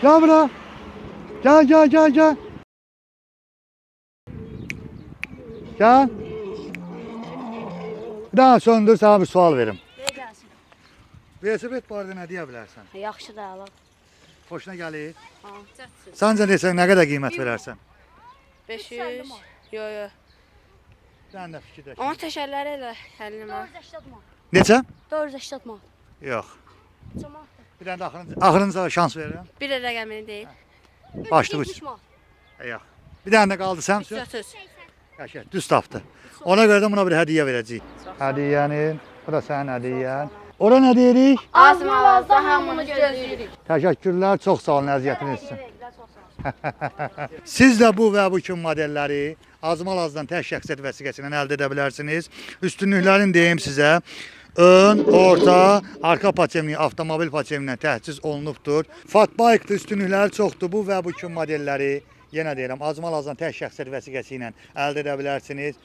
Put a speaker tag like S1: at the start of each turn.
S1: Gel bura. Gel. Gel. Bir daha söndür, sana bir sual verim.
S2: Verəcəksən.
S1: Velosiped barədə nə deyə bilərsən?
S2: Yaxşı da alaq.
S1: Xoşuna gəlir?
S2: Ha.
S1: Səncə desək nə qədər qiymət verərsən?
S3: 500. Yo yo.
S1: Bir dənə də fikirləş.
S3: Ama təşərləri elə 50 manat.
S2: 480 manat.
S1: Neçə?
S2: 480 manat.
S1: Yox.
S2: Cəmaət.
S1: Bir dənə də axırıncı şans verirəm.
S3: Bir də rəqəmini deyil.
S1: Başlıq
S2: 70 manat.
S1: Yox. Bir dənə də qaldı sən.
S3: 330.
S1: Qəşəng, düz tapdı. Ona görə də buna bir hədiyyə verəcəyik. Hədiyyənin, bu da sənin hədiyyən. Ora nə deyirik?
S2: Azmalazda hamını gözləyirik.
S1: Təşəkkürlər, çox sağ olun, əziyyətiniz üçün. Siz də bu və bu kimi modelləri Azmalazdan tək şəxsiyyət vəsiqəsindən əldə edə bilərsiniz. Üstünlüklərini deyim sizə. Ön, orta, arka paçemlik, avtomobil paçemliyindən təchiz olunubdur. Fatbike-da üstünlükləri çoxdur. Bu və bu kimi modelləri yenə deyirəm, Azmalazdan tək şəxsiyyət vəsiqəsi ilə əldə edə bilərsiniz.